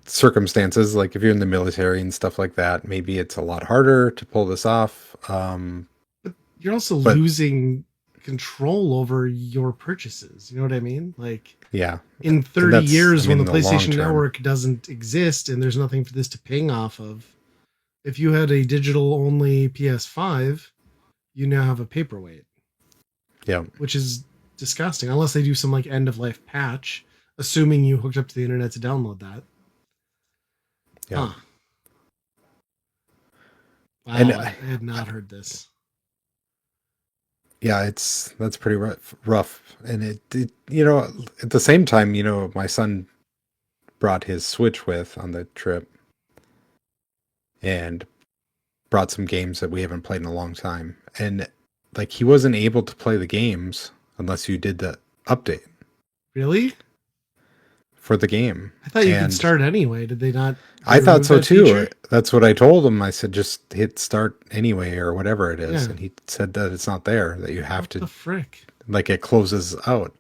circumstances, like if you're in the military and stuff like that, maybe it's a lot harder to pull this off. You're also But losing control over your purchases. You know what I mean? Like yeah, in and 30 that's, years I when mean, the in the long PlayStation term. Network doesn't exist and there's nothing for this to ping off of, if you had a digital only PS5, you now have a paperweight, Yeah. which is disgusting unless they do some like end of life patch, assuming you hooked up to the internet to download that. Yeah. Huh. Wow, And I had not heard this. yeah, that's pretty rough. And it, you know, at the same time, you know, my son brought his Switch with on the trip and brought some games that we haven't played in a long time. And like he wasn't able to play the games unless you did the update Really? for the game. I thought you could And start anyway. Did they not? I thought remove so that too. feature? That's what I told him. I said just hit start anyway or whatever it is. Yeah. And he said that it's not there, that you have What to, the frick? like, it closes out.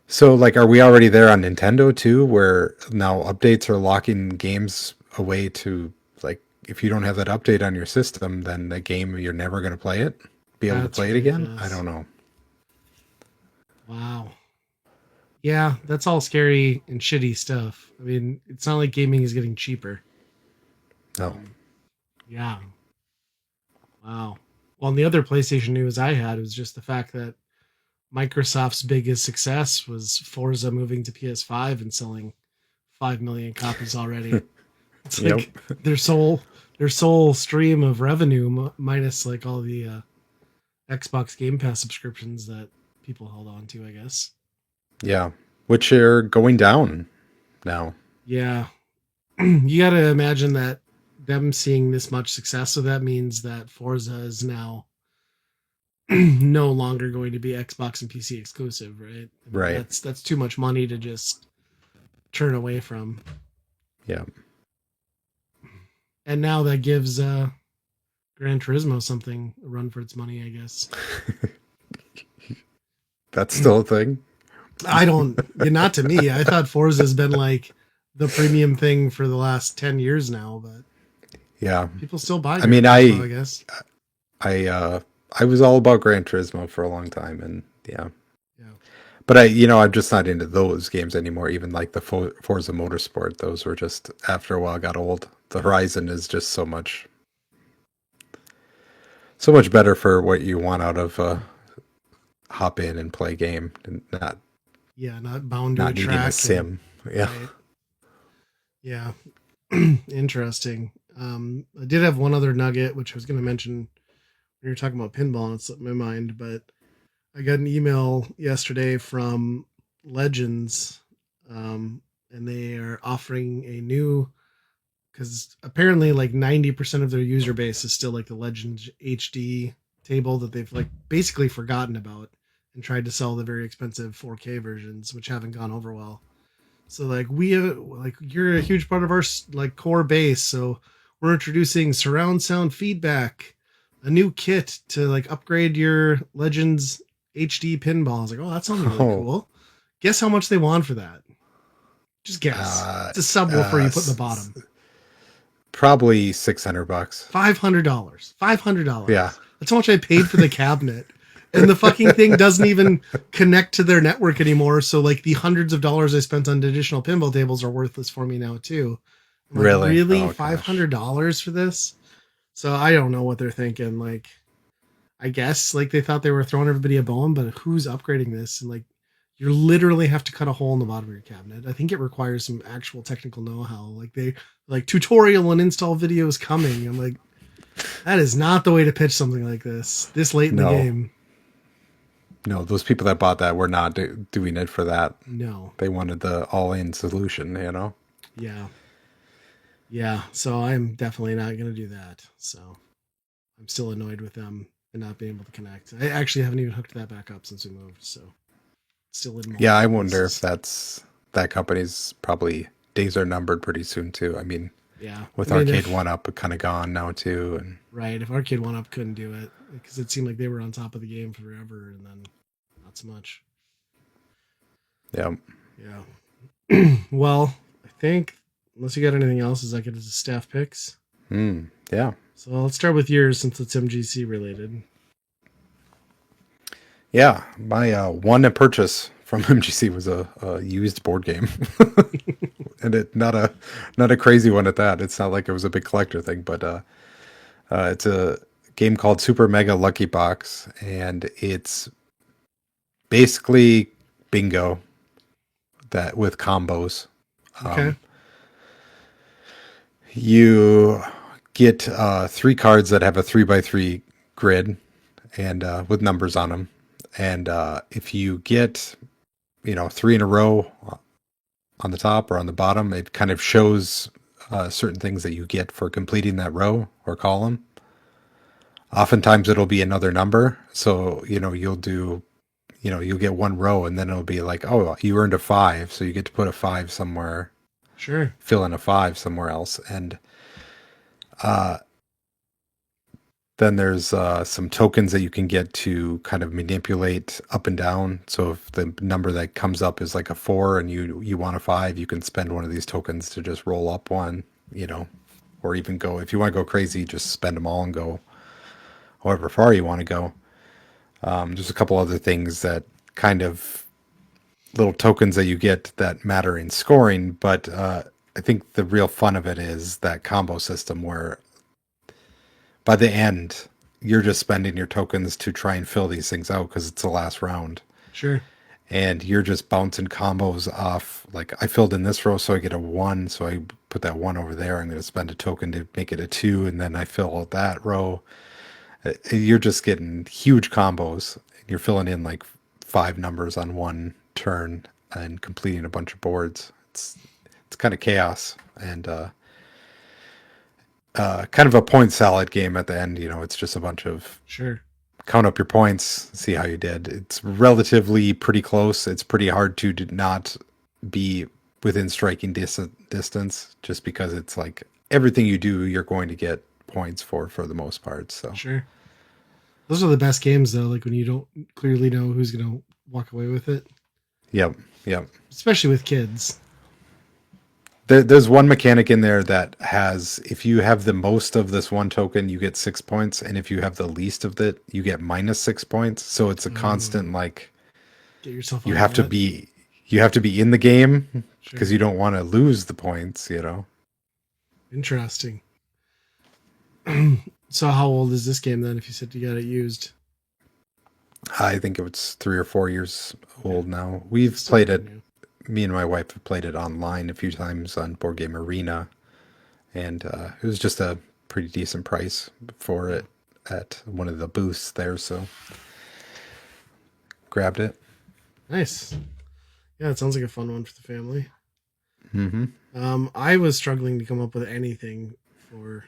So like, are we already there on Nintendo too, where now updates are locking games away to, like, if you don't have that update on your system, then the game, you're never going to play it, be able to That's play it again? ridiculous. I don't know. Wow. Yeah, that's all scary and shitty stuff. I mean, it's not like gaming is getting cheaper. No. Yeah. Wow. Well, and the other PlayStation news I had was just the fact that Microsoft's biggest success was Forza moving to PS5 and selling 5 million copies already. It's like their sole stream of revenue minus like all the Xbox Game Pass subscriptions that people held on to, I guess. Yeah. Which are going down now. Yeah. You got to imagine that them seeing this much success, so that means that Forza is now no longer going to be Xbox and PC exclusive, right? I mean, Right. That's too much money to just turn away from. Yeah. And now that gives Gran Turismo something a run for its money, I guess. That's still a thing. I don't, not to me. I thought Forza has been like the premium thing for the last 10 years now, but Yeah. people still buy. I mean, Gran Turismo, I guess. I was all about Gran Turismo for a long time, and yeah. Yeah. But I'm just not into those games anymore. Even like the Forza Motorsport, those were just, after a while, got old. The Horizon is just so much better for what you want out of hop in and play game, and not Bound to a needing track a sim. Yeah. Right. Yeah. Interesting. I did have one other nugget, which I was going to mention when you were talking about pinball, and it slipped my mind, but I got an email yesterday from Legends, and they are offering a new, because apparently like 90% of their user base is still like the Legends HD table that they've like basically forgotten about and tried to sell the very expensive 4K versions, which haven't gone over well. So like you're a huge part of our like core base, so we're introducing surround sound feedback, a new kit to like upgrade your Legends HD pinball. I was like, oh, that sounds really cool. Guess how much they want for that? Just guess. It's a subwoofer you put in the bottom. Probably $600. $500. $500. Yeah. That's how much I paid for the cabinet. And the fucking thing doesn't even connect to their network anymore. So like the hundreds of dollars I spent on additional pinball tables are worthless for me now too. I'm like, really? Oh, $500 for this? So I don't know what they're thinking. Like, I guess like they thought they were throwing everybody a bone, but who's upgrading this? And like, you literally have to cut a hole in the bottom of your cabinet. I think it requires some actual technical know-how. Like they like tutorial and install videos coming. I'm like, that is not the way to pitch something like this late in the game. No, those people that bought that were not doing it for that. No. They wanted the all-in solution, Yeah. Yeah, so I'm definitely not going to do that. So I'm still annoyed with them and not being able to connect. I actually haven't even hooked that back up since we moved, so still in Yeah, I multiple wonder if pieces. that company's probably days are numbered pretty soon too. I mean, Yeah, I with mean Arcade if One Up, kind of gone now too, and right, if Arcade One Up couldn't do it because it seemed like they were on top of the game forever, and then not so much. yeah. Yeah. Well, I think unless you got anything else, is I get into staff picks. Yeah. So let's start with yours since it's MGC related. Yeah, my one purchase from MGC was a used board game, and it not a crazy one at that. It's not like it was a big collector thing, but it's a game called Super Mega Lucky Box, and it's basically bingo that with combos. Okay. You get three cards that have a 3x3 grid and with numbers on them, and if you get three in a row on the top or on the bottom, it kind of shows certain things that you get for completing that row or column. Oftentimes it'll be another number. So, you'll get one row and then it'll be like, oh, you earned a five. So you get to put a five somewhere, Sure. fill in a five somewhere else. And then there's some tokens that you can get to kind of manipulate up and down. So if the number that comes up is like a four and you want a five, you can spend one of these tokens to just roll up one, or even go, if you want to go crazy, just spend them all and go however far you want to go. There's a couple other things that kind of little tokens that you get that matter in scoring, but I think the real fun of it is that combo system where by the end, you're just spending your tokens to try and fill these things out because it's the last round. Sure. And you're just bouncing combos off. Like, I filled in this row, so I get a one. So I put that one over there. I'm going to spend a token to make it a two. And then I fill out that row. You're just getting huge combos. You're filling in like five numbers on one turn and completing a bunch of boards. It's kind of chaos. And kind of a point salad game at the end. It's just a bunch of Sure. count up your points, see how you did. It's relatively pretty close. It's pretty hard to not be within striking distance, just because it's like everything you do, you're going to get points for the most part. So, Sure. Those are the best games though, like when you don't clearly know who's gonna walk away with it. yep, yep. Especially with kids. There's one mechanic in there that has, if you have the most of this one token, you get 6 points, and if you have the least of it, you get minus 6 points. So it's a constant like Get yourself you out have of to that. be you have to be in the game because Sure. you don't want to lose the points. Interesting. So how old is this game then if you said you got it used? I think it was 3 or 4 years Okay. old now. We've Still played pretty it. new. Me and my wife have played it online a few times on Board Game Arena, and it was just a pretty decent price for Yeah. it at one of the booths there. So grabbed it. Nice. Yeah, it sounds like a fun one for the family. Mm-hmm. I was struggling to come up with anything for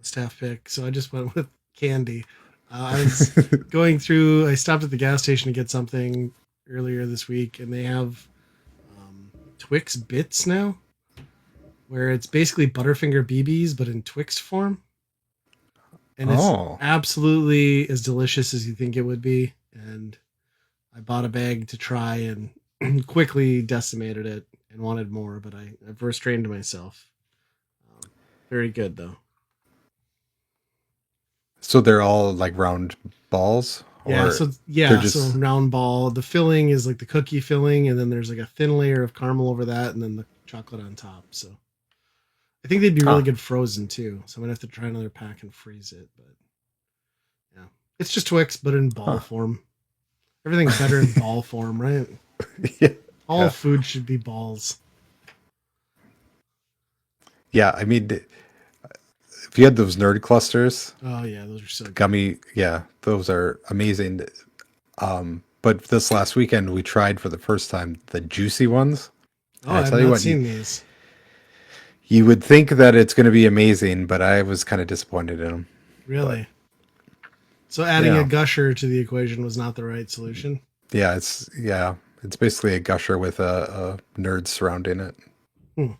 a staff pick, so I just went with candy. I was going through. I stopped at the gas station to get something earlier this week, and they have Twix Bits now, where it's basically Butterfinger BBs but in Twix form, and it's Oh, absolutely as delicious as you think it would be. And I bought a bag to try and quickly decimated it and wanted more, but I've restrained myself. Very good though. so they're all like round balls, Yeah, or so they're yeah, so just round ball. The filling is like the cookie filling, and then there's like a thin layer of caramel over that, and then the chocolate on top. So I think they'd be really huh? good frozen too. So I'm gonna have to try another pack and freeze it. But yeah, it's just Twix, but in ball Huh? form. Everything's better in ball form, right? Yeah, All yeah, food should be balls. yeah. I mean, if you had those nerd clusters, Oh yeah, those are so the good. gummy, yeah, those are amazing. But this last weekend we tried for the first time the juicy ones, Oh, and I I've tell you not what, seen these. You would think that it's going to be amazing, but I was kind of disappointed in them. Really? So adding Yeah. a gusher to the equation was not the right solution. Yeah, it's basically a gusher with a nerd surrounding it. I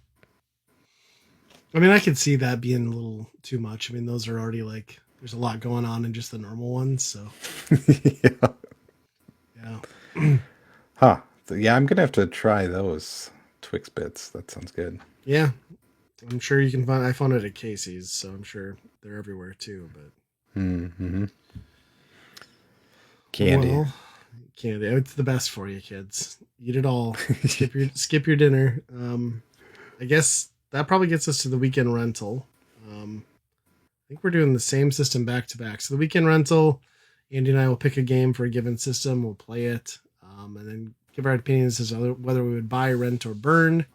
mean, I could see that being a little too much. I mean, those are already like there's a lot going on in just the normal ones. So Yeah. yeah, Huh. So, yeah, I'm gonna have to try those Twix bits. That sounds good. yeah. I'm sure you can find. I found it at Casey's, so I'm sure they're everywhere too. But Mm-hmm. Candy. well, candy. It's the best for you, kids. Eat it all. Skip your dinner. I guess that probably gets us to the weekend rental. I think we're doing the same system back to back. So the weekend rental, Andy and I will pick a game for a given system. We'll play it, and then give our opinions as to whether we would buy, rent, or burn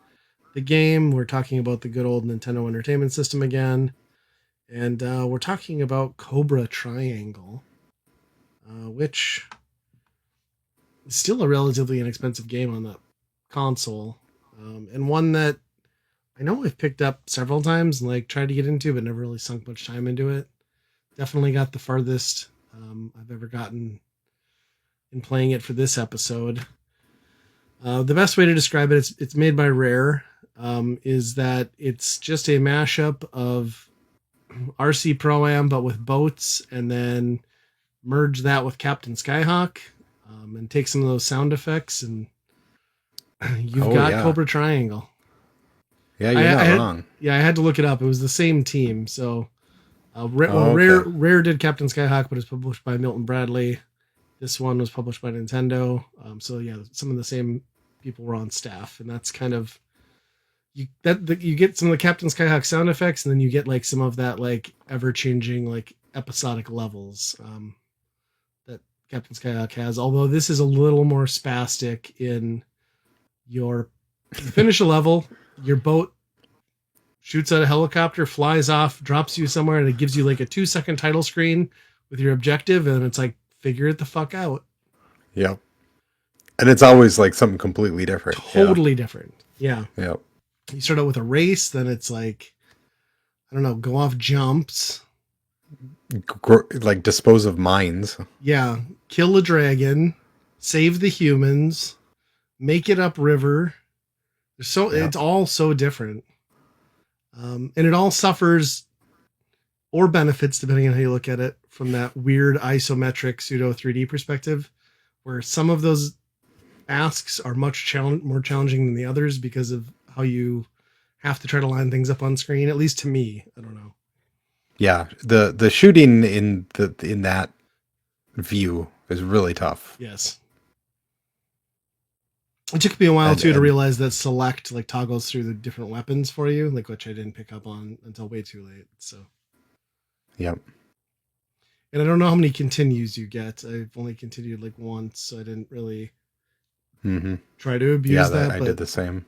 the game. We're talking about the good old Nintendo Entertainment System again, and we're talking about Cobra Triangle, which is still a relatively inexpensive game on the console, and one that I know I've picked up several times and like tried to get into, but never really sunk much time into it. Definitely got the farthest I've ever gotten in playing it for this episode. The best way to describe it, it's made by Rare, is that it's just a mashup of RC Pro-Am, but with boats, and then merge that with Captain Skyhawk, and take some of those sound effects, and you've got Cobra Triangle. Yeah, you're not wrong. Yeah, I had to look it up. It was the same team. So, Rare did Captain Skyhawk, but it's published by Milton Bradley. This one was published by Nintendo. So yeah, some of the same people were on staff, and that's kind of you get some of the Captain Skyhawk sound effects, and then you get like some of that like ever changing like episodic levels that Captain Skyhawk has. Although this is a little more spastic in you finish a level. Your boat shoots at a helicopter, flies off, drops you somewhere, and it gives you like a 2-second title screen with your objective, and it's like, figure it the fuck out. Yep. And it's always like something completely different. Totally different. Yeah. Yep. You start out with a race, then it's like, I don't know, go off jumps. Like dispose of mines. Yeah. Kill a dragon, save the humans, make it upriver. It's all so different. And it all suffers or benefits, depending on how you look at it, from that weird isometric pseudo 3D perspective, where some of those asks are much more challenging than the others because of how you have to try to line things up on screen. At least to me, I don't know. Yeah, the shooting in that view is really tough. Yes. It took me a while to realize that select like toggles through the different weapons for you, like which I didn't pick up on until way too late. So, yep. And I don't know how many continues you get. I've only continued like once, so I didn't really try to abuse that. I did the same.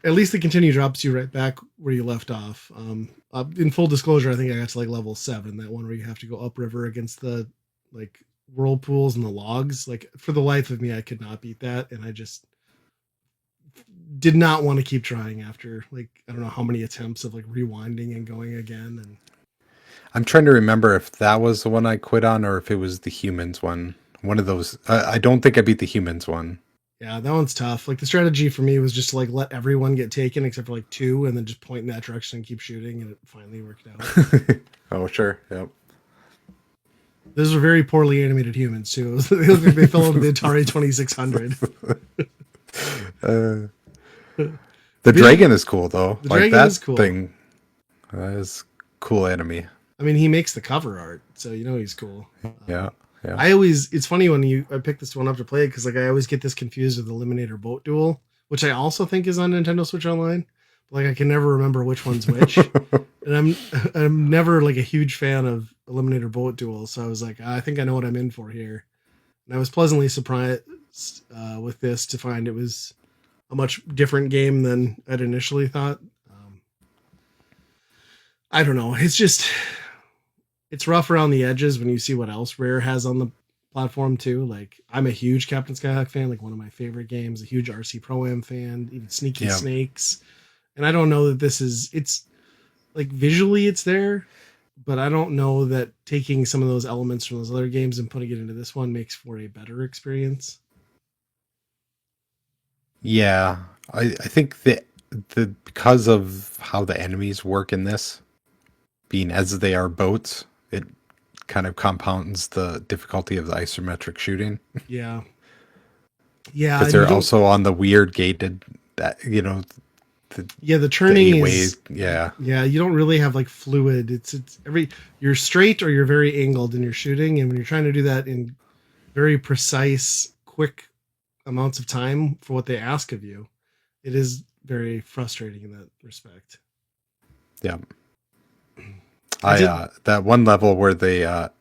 At least the continue drops you right back where you left off. In full disclosure, I think I got to like level 7, that one where you have to go upriver against the like whirlpools and the logs. Like for the life of me, I could not beat that, and I just did not want to keep trying after like I don't know how many attempts of like rewinding and going again. And I'm trying to remember if that was the one I quit on or if it was the humans one. One of those. I don't think I beat the humans one. Yeah, that one's tough. Like the strategy for me was just to like let everyone get taken except for like 2, and then just point in that direction and keep shooting, and it finally worked out. Oh sure, yep. Those were very poorly animated humans too. They look like they fell into the Atari 2600. The dragon is cool though. The like dragon that is cool. thing is cool enemy. I mean, he makes the cover art, so you know he's cool. Yeah. It's funny when I pick this one up to play it because like I always get this confused with Eliminator Boat Duel, which I also think is on Nintendo Switch Online. Like I can never remember which one's which, and I'm never like a huge fan of Eliminator Boat Duel, so I was like, I think I know what I'm in for here, and I was pleasantly surprised with this to find it was a much different game than I'd initially thought. I don't know, it's rough around the edges when you see what else Rare has on the platform too. Like I'm a huge Captain Skyhawk fan, like one of my favorite games, a huge RC Pro-Am fan, even Sneaky Snakes. And I don't know that it's like visually it's there, but I don't know that taking some of those elements from those other games and putting it into this one makes for a better experience. Yeah, I think that the because of how the enemies work in this, being as they are boats, it kind of compounds the difficulty of the isometric shooting Yeah. Yeah, because and you they're don't also on the weird gated that the yeah, the the turning 8-way. is Yeah, yeah, you don't really have like fluid. It's every you're straight or you're very angled in your shooting, and when you're trying to do that in very precise, quick amounts of time for what they ask of you, it is very frustrating in that respect. yeah. I I did that one level where they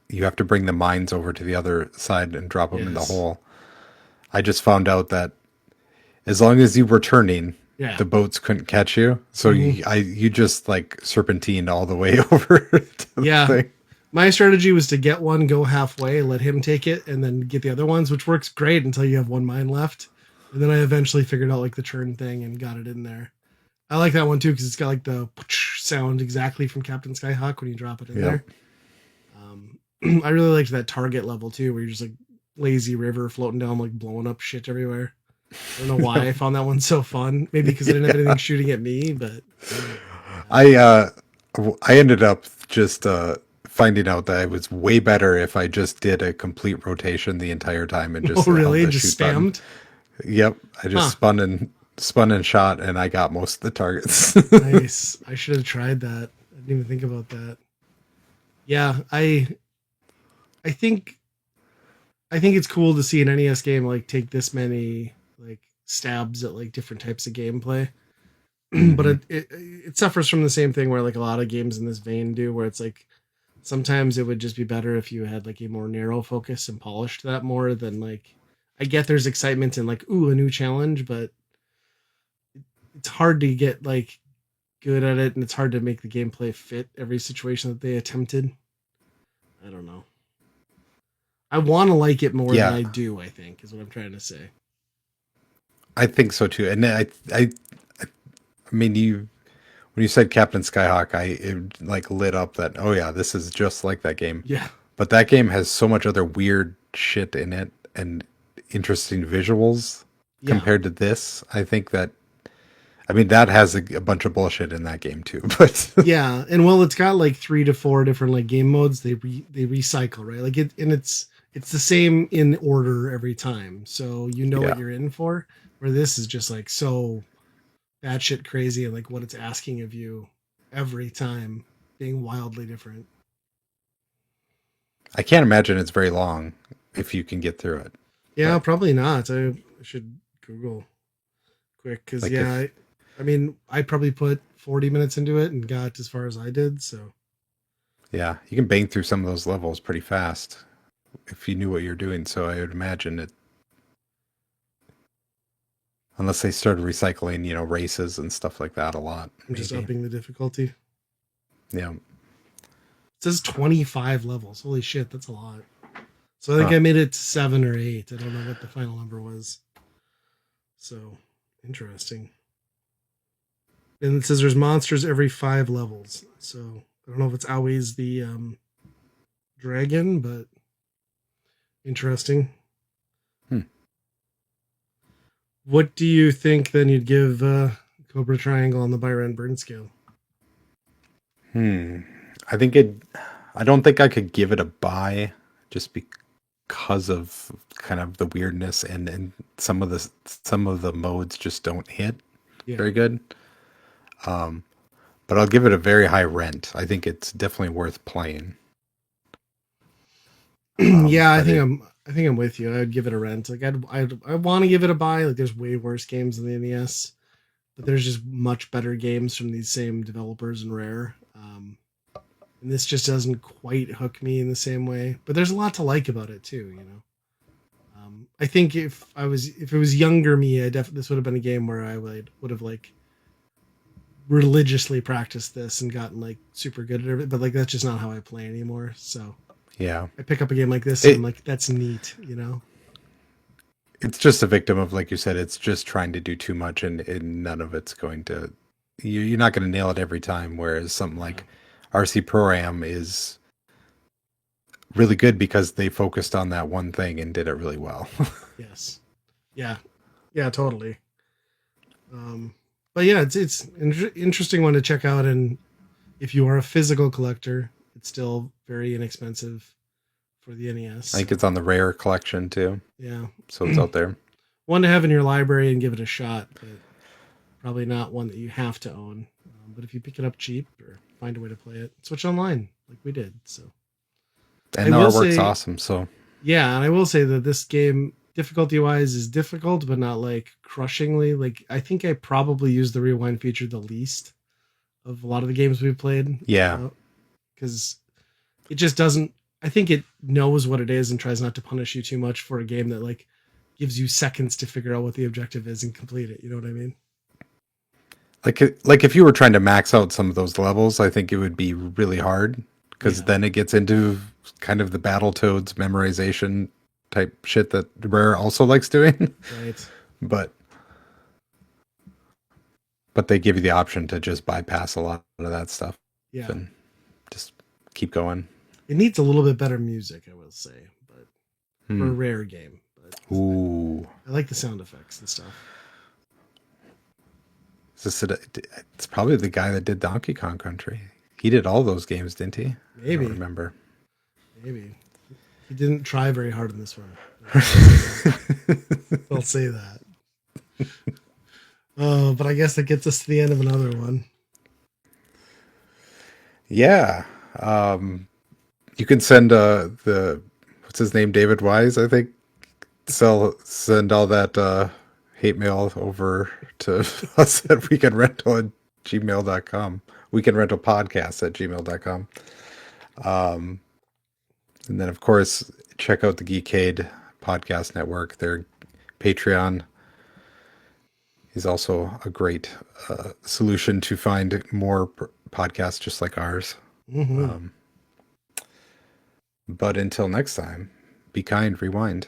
you have to bring the mines over to the other side and drop them in the yes. hole. I just found out that as long as you were turning, Yeah. the boats couldn't catch you. So Hmm. you just like serpentined all the way over to the Yeah. thing. My strategy was to get one, go halfway, let him take it, and then get the other ones, which works great until you have one mine left. And then I eventually figured out like the turn thing and got it in there. I like that one too because it's got like the sound exactly from Captain Skyhawk when you drop it in Yep. there. Um, I really liked that target level too, where you're just like lazy river floating down, like blowing up shit everywhere. I don't know why I found that one so fun. Maybe because I didn't have anything Yeah. shooting at me, but yeah. I ended up just finding out that it was way better if I just did a complete rotation the entire time and Oh, just held really? the Just shoot button. spammed? Yep, I just Huh. spun and shot, and I got most of the targets. Nice. I should have tried that. I didn't even think about that. Yeah, I think I think it's cool to see an NES game like take this many like stabs at like different types of gameplay. But Hmm. it suffers from the same thing where like a lot of games in this vein do, where it's like sometimes it would just be better if you had like a more narrow focus and polished that more than like I get there's excitement in like ooh a new challenge, but it's hard to get like good at it and it's hard to make the gameplay fit every situation that they attempted. I don't know. I want to like it more than Yeah, I do, I think, is what I'm trying to say. I think so too. And I mean, you when you said Captain Skyhawk, it like lit up that oh yeah, this is just like that game. Yeah. But that game has so much other weird shit in it and interesting visuals Yeah. compared to this. I think that I mean that has a bunch of bullshit in that game too. But Yeah. And well, it's got like 3 to 4 different like game modes. They recycle, right? Like it's the same in order every time. So you know what yeah, you're in for. Where this is just like so batshit crazy and like what it's asking of you every time being wildly different. I can't imagine it's very long if you can get through it. Yeah, But probably not. I should Google quick because like yeah, if I mean, I probably put 40 minutes into it and got as far as I did. So yeah, you can bang through some of those levels pretty fast if you knew what you're doing. So I would imagine it unless they started recycling, races and stuff like that a lot, I'm just maybe. upping the difficulty. Yeah. It says 25 levels. Holy shit, that's a lot. So I think Huh. I made it to 7 or 8. I don't know what the final number was. So interesting. And it says there's monsters every 5 levels. So I don't know if it's always the dragon, but interesting. Hmm. What do you think then you'd give Cobra Triangle on the Byron Burn scale? Hmm. I think it. I don't think I could give it a buy, just because of kind of the weirdness and some of the modes just don't hit Yeah. very good. Um, but I'll give it a very high rent. I think it's definitely worth playing. Yeah, But it, I think I'm with you. I'd give it a rent. Like I want to give it a buy. Like there's way worse games in the NES, but there's just much better games from these same developers and Rare. And this just doesn't quite hook me in the same way. But there's a lot to like about it too. You know. I think if it was younger me, I definitely this would have been a game where I would have like religiously practiced this and gotten like super good at it. But like that's just not how I play anymore. So yeah, I pick up a game like this and I'm it like, that's neat, you know? it's just a victim of like you said. It's just trying to do too much, and none of it's going to you're not going to nail it every time. Whereas something like RC Pro Am is really good because they focused on that one thing and did it really well. Yes. Yeah. Yeah, totally. But yeah, it's interesting one to check out. And if you are a physical collector, it's still very inexpensive for the NES. I think it's on the Rare collection too. Yeah. So it's out there. One to have in your library and give it a shot, but probably not one that you have to own. But if you pick it up cheap or find a way to play it, switch online like we did. So, And the artwork's awesome. So yeah, and I will say that this game, difficulty wise, is difficult, but not like crushingly. Like I think I probably use the rewind feature the least of a lot of the games we've played. Yeah, because it just doesn't. I think it knows what it is and tries not to punish you too much for a game that like gives you seconds to figure out what the objective is and complete it. You know what I mean? Like if you were trying to max out some of those levels, I think it would be really hard because then it gets into kind of the Battletoads memorization type shit that Rare also likes doing. Right. But they give you the option to just bypass a lot of that stuff. Yeah. And just keep going. It needs a little bit better music, I will say, but for a Rare game. But ooh. I like the sound effects and stuff. It's probably the guy that did Donkey Kong Country. He did all those games, didn't he? Maybe. I don't remember. Maybe. He didn't try very hard in this one. I'll say that. But I guess that gets us to the end of another one. Yeah. You can send what's his name, David Wise, I think. Send all that hate mail over to us at weekendrental@gmail.com. Weekendrentalpodcast@gmail.com. And then, of course, check out the Geekade Podcast Network. Their Patreon is also a great solution to find more podcasts just like ours. Mm-hmm. But until next time, be kind, rewind.